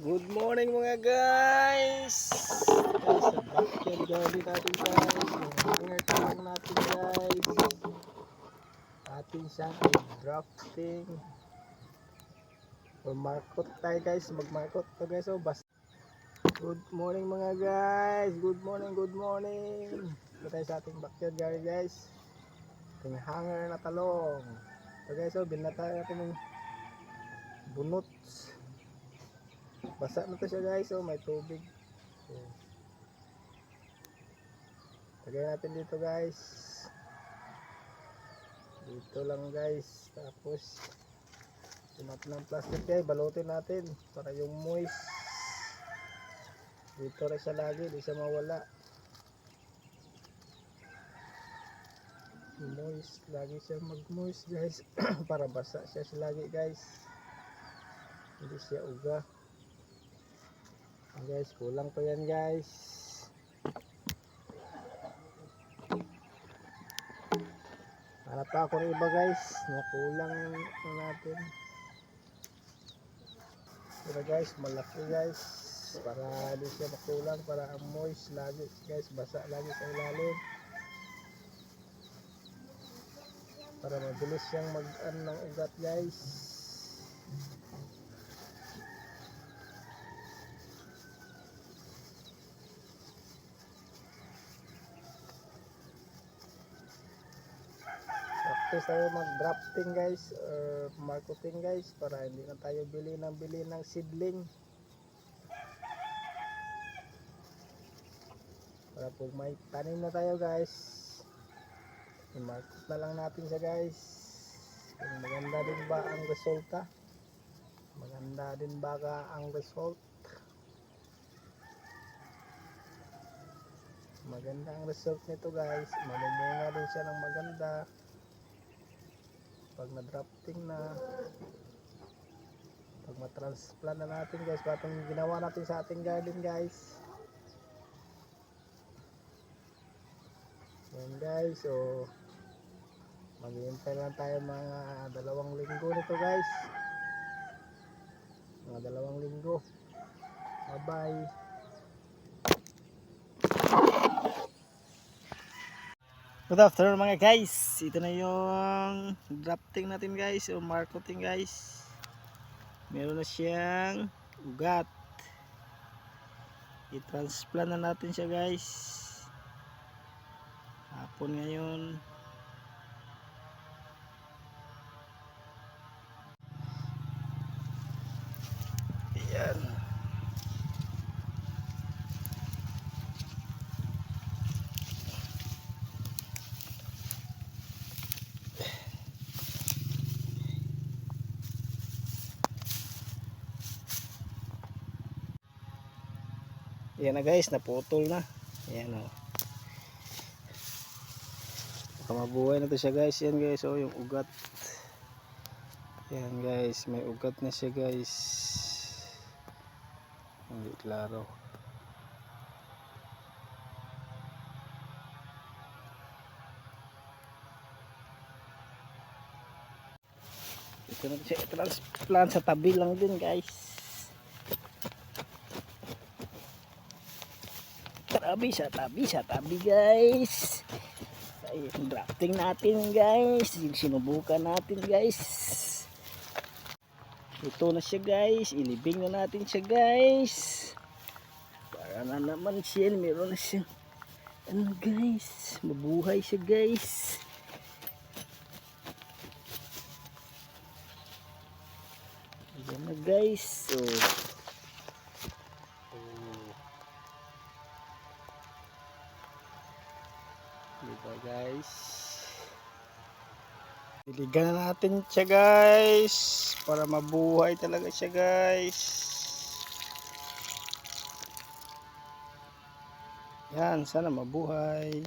Good morning mga guys! Guys, sa backyard garden natin guys. Yung hanger tanong natin guys. Atin siyang i-drafting. Markot tayo guys. Mag-markot to guys. So, good morning mga guys. Good morning, good morning. Ito tayo sa ating backyard garden guys. Ating hanger na talong. So guys, so binatay natin yung bunot. Basa na to siya guys, so may tubig. So, lagay natin dito guys. Dito lang guys. Tapos natin ng plastic guys, balutin natin para yung moist dito rin siya lagi, di siya mawala. Moist, lagi siya mag moist guys. Para basa siya lagi guys, hindi siya uga. Guys, kulang pa yan guys. Hanap pa ako ng iba guys na kulang natin. Pero guys, malaki guys, para hindi siya makulang, para moist lagi guys, basa lagi sa ilalim, para mabilis siyang mag-an ng ugat guys. Tapos tayo mag-drafting guys, marketing guys, para hindi na tayo bili ng seedling. Para pag may tanim na tayo guys, i-market na lang natin siya guys. Kung maganda din ba ang resulta, maganda din ba ang result, maganda ang result nito guys, mamumunga din siya ng maganda pag na-drafting na, pag matransplant na natin guys, patong ginawa natin sa ating garden guys. Yan guys, so maghihintay lang tayo mga 2 linggo nito guys, mga 2 linggo. Bye bye. Good afternoon mga guys, ito na yung drafting natin guys, o marketing guys. Meron na siyang ugat, i-transplant na natin siya guys. Hapon ngayon. Ayan. Ayan na guys, naputol na. Ayan o. Baka mabuhay na to siya guys. Yan guys, o yung ugat. Ayan guys, may ugat na siya guys. Hindi klaro. Ito na siya, transplant sa tabi lang din guys. Sa tabi guys. Ayun, drafting natin guys, yung sinubukan natin guys. Ito na siya guys, ilibing na natin siya guys, para na naman siya, meron na siya ano guys, mabuhay siya guys. Ayan na guys, so diba guys, diligan na natin siya guys, para mabuhay talaga siya guys. Yan, sana mabuhay.